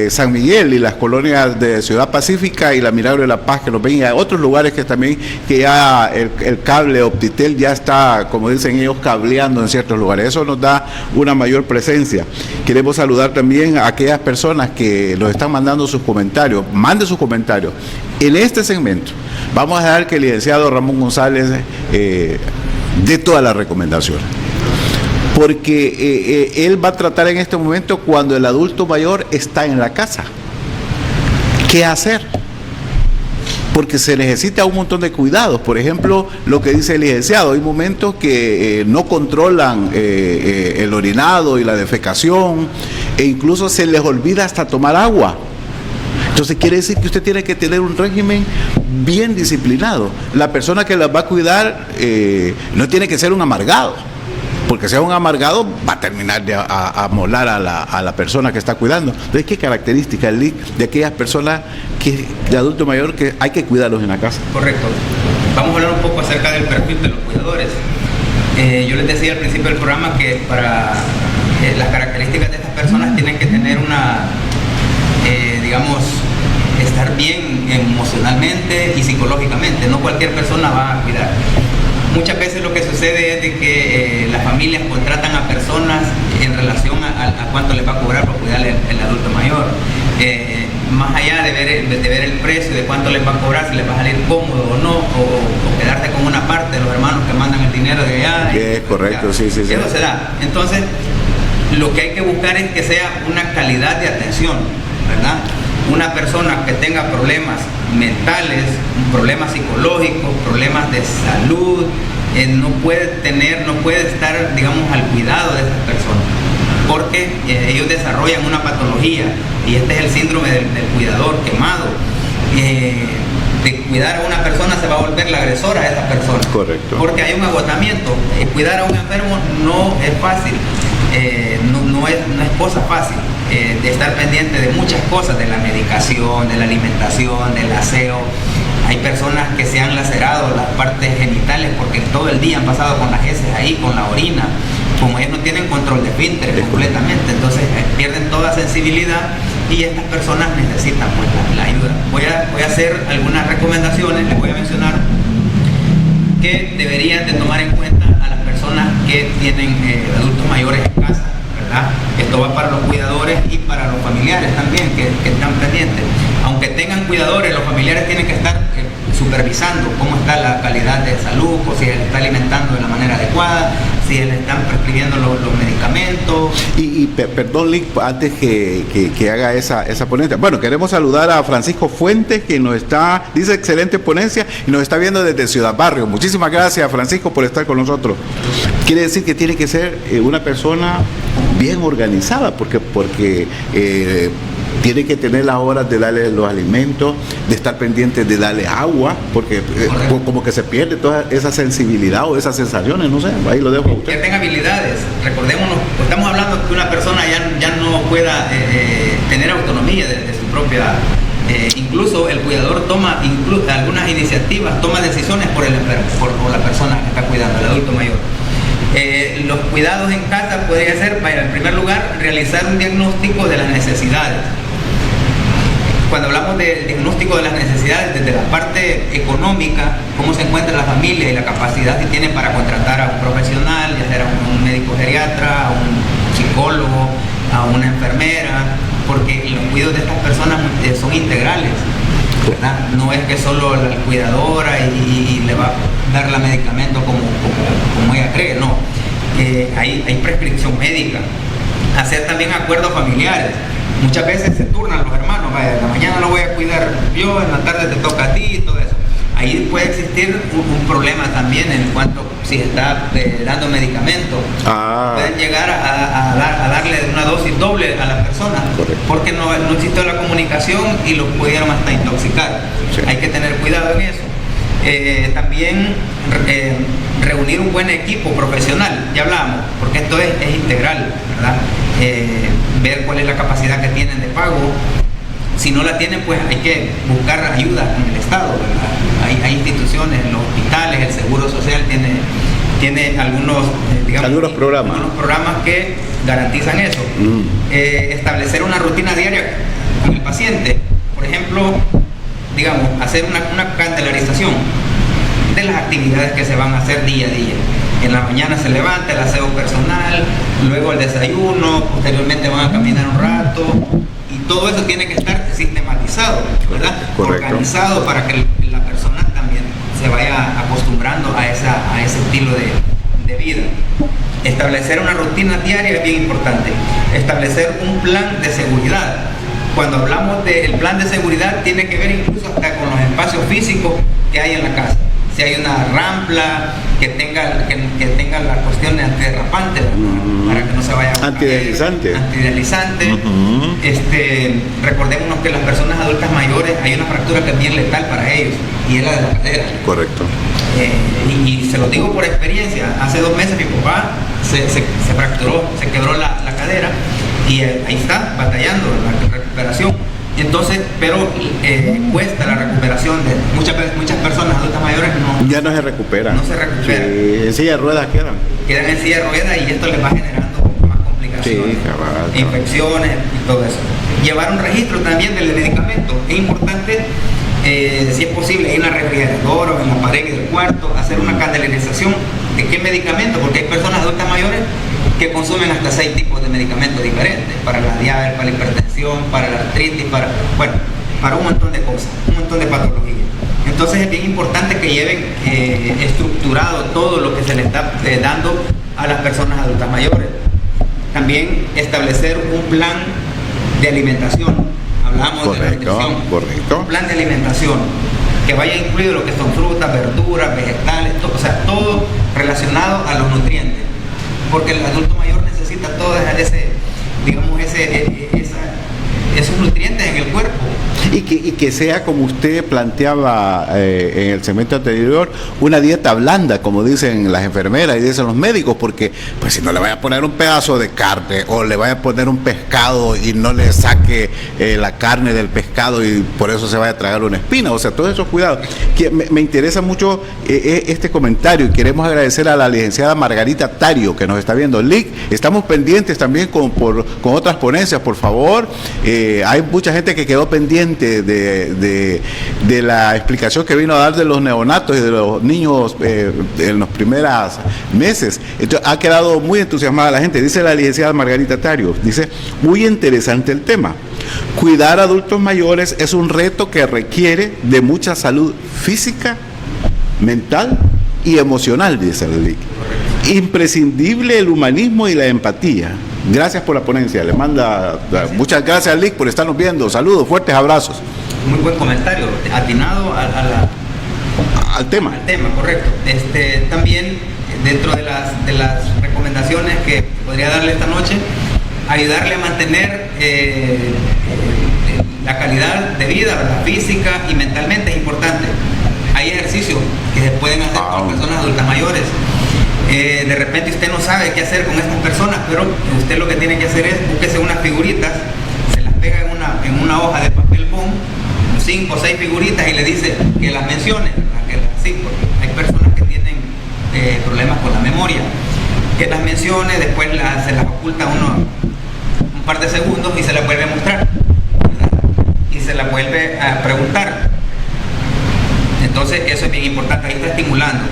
San Miguel y las colonias de Ciudad Pacífica y la Milagro de la Paz, que nos ven. Y hay otros lugares que también, que ya el cable Optitel ya está, como dicen ellos, cableando en ciertos lugares. Eso nos da una mayor presencia. Queremos saludar también a aquellas personas que nos están mandando sus comentarios. Mande sus comentarios. En este segmento vamos a dejar que el licenciado Ramón González dé todas las recomendaciones, porque él va a tratar en este momento cuando el adulto mayor está en la casa. ¿Qué hacer? Porque se necesita un montón de cuidados. Por ejemplo, lo que dice el licenciado, hay momentos que no controlan el orinado y la defecación, e incluso se les olvida hasta tomar agua. Entonces quiere decir que usted tiene que tener un régimen bien disciplinado. La persona que las va a cuidar no tiene que ser un amargado, porque sea un amargado va a terminar de amolar a la persona que está cuidando. Entonces, ¿qué características de aquellas personas de adulto mayor que hay que cuidarlos en la casa? Correcto. Vamos a hablar un poco acerca del perfil de los cuidadores. Yo les decía al principio del programa que para las características de estas personas tienen que tener digamos, estar bien emocionalmente y psicológicamente. No cualquier persona va a cuidar. Muchas veces lo que sucede es de que las familias contratan a personas en relación a cuánto les va a cobrar por cuidar el adulto mayor. Más allá de ver el precio, de cuánto les va a cobrar, si les va a salir cómodo o no, o quedarte con una parte de los hermanos que mandan el dinero de allá. Es correcto, sí. Eso se da. Entonces, lo que hay que buscar es que sea una calidad de atención, ¿verdad? Una persona que tenga problemas mentales, problemas psicológicos, problemas de salud, no puede estar, digamos, al cuidado de esas personas, porque ellos desarrollan una patología, y este es el síndrome del cuidador quemado. De cuidar a una persona se va a volver la agresora a esa persona. Correcto. Porque hay un agotamiento. Cuidar a un enfermo no es fácil, no es cosa fácil. De estar pendiente de muchas cosas, de la medicación, de la alimentación, del aseo. Hay personas que se han lacerado las partes genitales porque todo el día han pasado con las heces ahí, con la orina. Como ellos no tienen control de esfínteres completamente, entonces pierden toda sensibilidad, y estas personas necesitan pues la ayuda. Voy a hacer algunas recomendaciones, les voy a mencionar que deberían de tomar en cuenta a las personas que tienen adultos mayores en casa, ¿verdad? Esto va para los cuidadores y para los familiares también que están pendientes. Aunque tengan cuidadores, los familiares tienen que estar supervisando cómo está la calidad de salud, o si él está alimentando de la manera adecuada, si le están prescribiendo los medicamentos. Perdón, Lick, antes que haga esa ponencia. Bueno, queremos saludar a Francisco Fuentes, que dice excelente ponencia, y nos está viendo desde Ciudad Barrio. Muchísimas gracias, Francisco, por estar con nosotros. Quiere decir que tiene que ser una persona bien organizada, porque tiene que tener las horas de darle los alimentos, de estar pendiente de darle agua, porque como que se pierde toda esa sensibilidad o esas sensaciones, no sé, ahí lo dejo a usted. Que tenga habilidades, recordémonos, estamos hablando que una persona ya no pueda tener autonomía de su propia, incluso el cuidador toma algunas iniciativas, toma decisiones por el enfermo, por la persona que está cuidando, el adulto mayor. Los cuidados en casa podría ser, en primer lugar, realizar un diagnóstico de las necesidades. Cuando hablamos del diagnóstico de las necesidades, desde la parte económica, cómo se encuentra la familia y la capacidad que tiene para contratar a un profesional, ya sea un médico geriatra, a un psicólogo, a una enfermera, porque los cuidados de estas personas son integrales, ¿verdad? No es que solo la cuidadora y le va a dar el medicamento como ella cree, no. Hay prescripción médica. Hacer también acuerdos familiares. Muchas veces se turnan los hermanos, vaya, en la mañana lo voy a cuidar yo, en la tarde te toca a ti y todo eso. Ahí puede existir un problema también en cuanto si está dando medicamentos. Pueden llegar a darle una dosis doble a la persona. Correcto. Porque no existió la comunicación y los pudieron hasta intoxicar. Sí. Hay que tener cuidado en eso. También reunir un buen equipo profesional, ya hablábamos, porque esto es integral, ¿verdad? Ver cuál es la capacidad que tienen de pago. Si no la tienen, pues hay que buscar ayuda en el Estado, ¿verdad? Hay instituciones, los hospitales, el Seguro Social tiene algunos, algunos programas que garantizan eso. Establecer una rutina diaria con el paciente, por ejemplo, hacer una calendarizzación de las actividades que se van a hacer día a día. En la mañana se levanta el aseo personal, luego el desayuno, posteriormente van a caminar un rato, y todo eso tiene que estar sistematizado, ¿verdad? Correcto. Organizado para que la persona también se vaya acostumbrando a ese estilo de vida. Establecer una rutina diaria es bien importante. Establecer un plan de seguridad. Cuando hablamos del plan de seguridad, tiene que ver incluso hasta con los espacios físicos que hay en la casa. Si hay una rampla que tenga la cuestión de antiderrapante, para que no se vaya a antideslizante. Recordémonos que las personas adultas mayores hay una fractura que es bien letal para ellos, y es la de la cadera. Correcto. Y se lo digo por experiencia. Hace 2 meses mi papá se fracturó, se quebró la cadera, y ahí está batallando la recuperación. Entonces, pero cuesta la recuperación de muchas personas adultas mayores. Ya no se recuperan. No se recuperan. Sí, en silla de ruedas Quedan en silla de ruedas, y esto les va generando más complicaciones, infecciones y todo eso. Llevar un registro también del medicamento. Es importante, si es posible, en la refrigeradora o en la pared del cuarto, hacer una calendarización de qué medicamento, porque hay personas adultas mayores que consumen hasta 6 tipos de medicamentos diferentes, para la diabetes, para la hipertensión, para la artritis, para un montón de cosas, un montón de patologías. Entonces es bien importante que lleven estructurado todo lo que se le está dando a las personas adultas mayores. También establecer un plan de alimentación. Hablamos de la nutrición. Correcto. Un plan de alimentación que vaya incluido lo que son frutas, verduras, vegetales, todo relacionado a los nutrientes, porque el adulto mayor necesita todo esos nutrientes en el cuerpo. Y que sea, como usted planteaba en el segmento anterior, una dieta blanda, como dicen las enfermeras y dicen los médicos, porque pues si no le vaya a poner un pedazo de carne, o le vaya a poner un pescado y no le saque la carne del pescado y por eso se vaya a tragar una espina, o sea, todos esos cuidados. Me interesa mucho este comentario, y queremos agradecer a la licenciada Margarita Tario, que nos está viendo. Lic, estamos pendientes también con otras ponencias, por favor. Hay mucha gente que quedó pendiente de la explicación que vino a dar de los neonatos y de los niños en los primeros meses. Entonces, ha quedado muy entusiasmada la gente. Dice la licenciada Margarita Tario, dice, muy interesante el tema. Cuidar a adultos mayores es un reto que requiere de mucha salud física, mental y emocional, dice el LIC. Imprescindible el humanismo y la empatía. Gracias por la ponencia. Le manda muchas gracias al LIC por estarnos viendo. Saludos, fuertes abrazos. Muy buen comentario, atinado al tema. Al tema, correcto. También dentro de las recomendaciones que podría darle esta noche, ayudarle a mantener la calidad de vida, la física y mentalmente es importante. Hay ejercicios que se pueden hacer con personas adultas mayores. De repente usted no sabe qué hacer con estas personas, pero usted lo que tiene que hacer es búsquese unas figuritas, se las pega en una hoja de papel bond, 5 o 6 figuritas, y le dice que las mencione, porque hay personas que tienen problemas con la memoria, que las mencione, después se las oculta un par de segundos y se las vuelve a mostrar, ¿verdad? Y se las vuelve a preguntar. Entonces eso es bien importante, ahí está estimulando.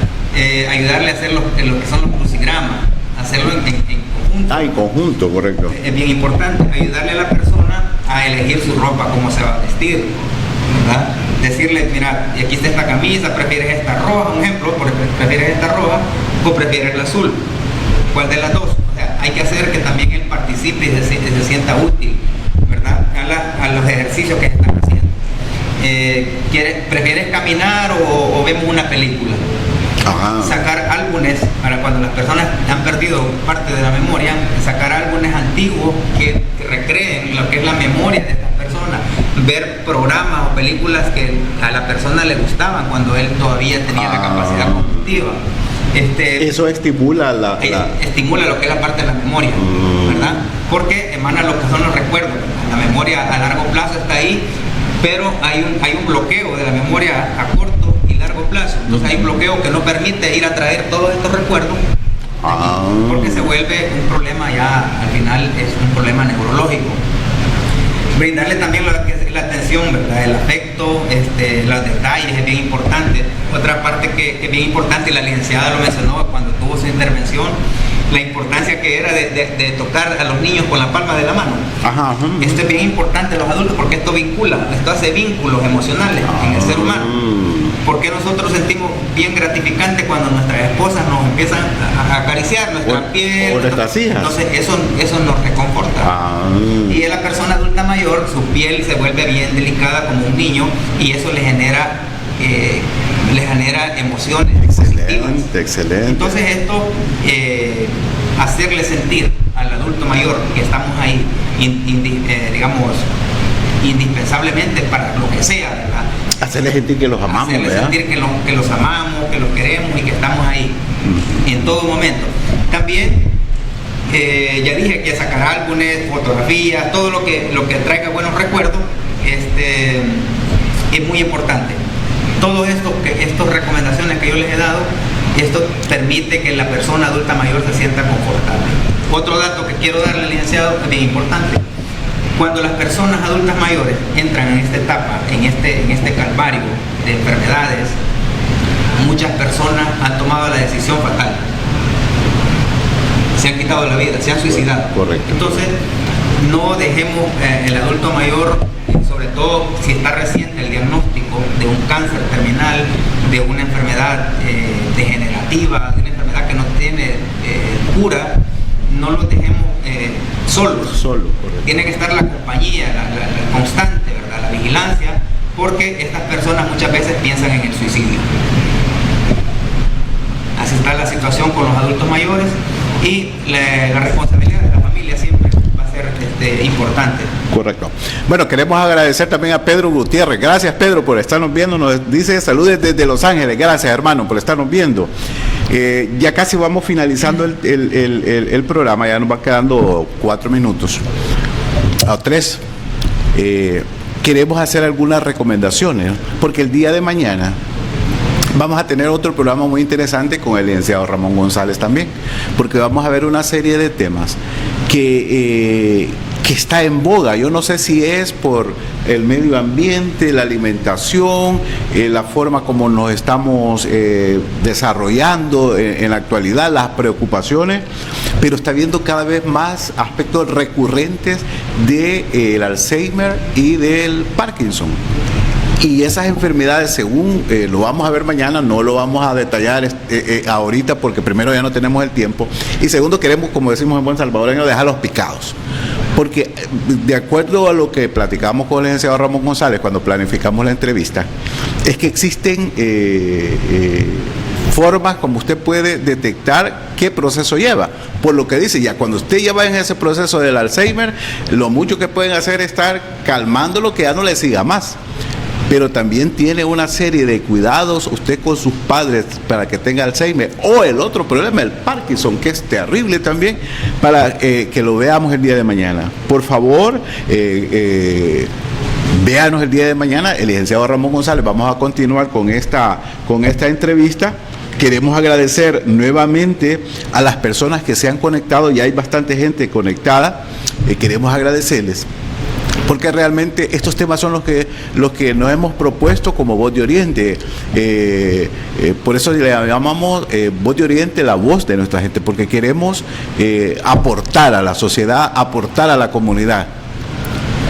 Ayudarle a hacer lo que son los crucigramas, hacerlo en conjunto. En conjunto, correcto. Es bien importante ayudarle a la persona a elegir su ropa, cómo se va a vestir, ¿verdad? Decirle, mira, y aquí está esta camisa, ¿prefieres esta roja? Un ejemplo, ¿prefieres esta roja o prefieres la azul? ¿Cuál de las dos? O sea, hay que hacer que también él participe y se sienta útil, ¿verdad? A los ejercicios que están haciendo. ¿Prefieres caminar o vemos una película? Sacar álbumes para cuando las personas han perdido parte de la memoria, sacar álbumes antiguos que recreen lo que es la memoria de estas personas, ver programas o películas que a la persona le gustaban cuando él todavía tenía la capacidad cognitiva. Eso estimula estimula lo que es la parte de la memoria, ¿verdad? Porque emana lo que son los recuerdos. La memoria a largo plazo está ahí, pero hay un bloqueo de la memoria a corto y largo plazo. Entonces hay un bloqueo que no permite ir a traer todos estos recuerdos, porque se vuelve un problema ya, al final es un problema neurológico. Brindarle también lo que es la atención, ¿verdad? El afecto, los detalles es bien importante. Otra parte que es bien importante, y la licenciada lo mencionó cuando tuvo su intervención, la importancia que era de tocar a los niños con la palma de la mano. Esto es bien importante en los adultos porque esto hace vínculos emocionales en el ser humano. Porque nosotros sentimos bien gratificante cuando nuestras esposas nos empiezan a acariciar nuestra piel, o nuestras hijas. Entonces eso nos reconforta. Y en la persona adulta mayor, su piel se vuelve bien delicada como un niño, y eso le genera emociones positivas. Excelente. Entonces esto, hacerle sentir al adulto mayor que estamos ahí, digamos, indispensablemente para lo que sea, ¿verdad? Hacerle sentir que los amamos, hacerle sentir que los amamos, que los queremos y que estamos ahí en todo momento. También ya dije que sacar álbumes, fotografías, todo lo que traiga buenos recuerdos, es muy importante. Todo esto, estas recomendaciones que yo les he dado, esto permite que la persona adulta mayor se sienta confortable. Otro dato que quiero darle, licenciado, es bien importante. Cuando las personas adultas mayores entran en esta etapa, en este calvario de enfermedades, muchas personas han tomado la decisión fatal. Se han quitado la vida, se han suicidado. Correcto. Entonces, no dejemos el adulto mayor, sobre todo si está reciente el diagnóstico de un cáncer terminal, de una enfermedad degenerativa, de una enfermedad que no tiene cura, no lo dejemos solos. Tiene que estar la compañía, la constante, ¿verdad? La vigilancia, porque estas personas muchas veces piensan en el suicidio. Así está la situación con los adultos mayores, y la responsabilidad de la familia siempre va a ser importante. Correcto. Bueno, queremos agradecer también a Pedro Gutiérrez. Gracias, Pedro, por estarnos viendo. Nos dice saludos desde Los Ángeles. Gracias, hermano, por estarnos viendo. Ya casi vamos finalizando el programa. Ya nos va quedando 4 minutos o 3. Queremos hacer algunas recomendaciones, porque el día de mañana vamos a tener otro programa muy interesante con el licenciado Ramón González también, porque vamos a ver una serie de temas que está en boga. Yo no sé si es por el medio ambiente, la alimentación, la forma como nos estamos desarrollando en la actualidad, las preocupaciones, pero está viendo cada vez más aspectos recurrentes del Alzheimer y del Parkinson. Y esas enfermedades, según lo vamos a ver mañana, no lo vamos a detallar ahorita, porque primero ya no tenemos el tiempo, y segundo queremos, como decimos en buen salvadoreño, dejarlos picados. Porque de acuerdo a lo que platicamos con el licenciado Ramón González cuando planificamos la entrevista, es que existen formas como usted puede detectar qué proceso lleva. Por lo que dice, ya cuando usted ya va en ese proceso del Alzheimer, lo mucho que pueden hacer es estar calmándolo, que ya no le siga más. Pero también tiene una serie de cuidados usted con sus padres para que tenga Alzheimer, o el otro problema, el Parkinson, que es terrible también, para que lo veamos el día de mañana. Por favor, véanos el día de mañana. El licenciado Ramón González, vamos a continuar con esta entrevista. Queremos agradecer nuevamente a las personas que se han conectado, ya hay bastante gente conectada, queremos agradecerles, porque realmente estos temas son los que nos hemos propuesto como Voz de Oriente. Por eso le llamamos Voz de Oriente, la voz de nuestra gente, porque queremos aportar a la sociedad, aportar a la comunidad.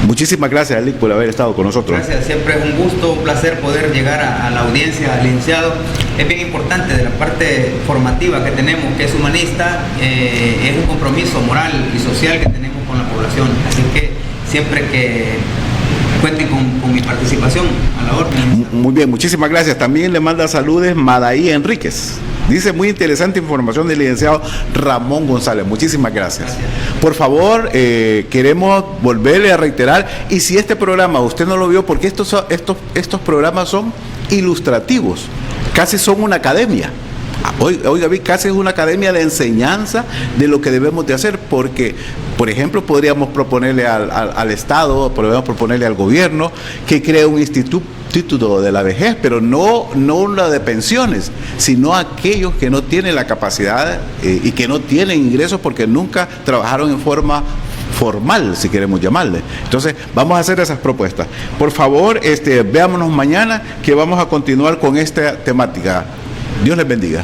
Muchísimas gracias, Alic, por haber estado con nosotros. Gracias, siempre es un gusto, un placer poder llegar a la audiencia, licenciado. Es bien importante de la parte formativa que tenemos, que es humanista, es un compromiso moral y social que tenemos con la población. Así que siempre que cuenten con mi participación a la orden. Muy bien, muchísimas gracias. También le manda saludos Madaí Enríquez. Dice, muy interesante información del licenciado Ramón González. Muchísimas gracias. Por favor, queremos volverle a reiterar, y si este programa usted no lo vio, porque estos programas son ilustrativos, casi son una academia. Oiga, casi es una academia de enseñanza de lo que debemos de hacer, porque, por ejemplo, podríamos proponerle al Estado, podríamos proponerle al gobierno que cree un instituto de la vejez, pero no una de pensiones, sino aquellos que no tienen la capacidad y que no tienen ingresos porque nunca trabajaron en forma formal, si queremos llamarle. Entonces, vamos a hacer esas propuestas. Por favor, veámonos mañana, que vamos a continuar con esta temática. Dios les bendiga.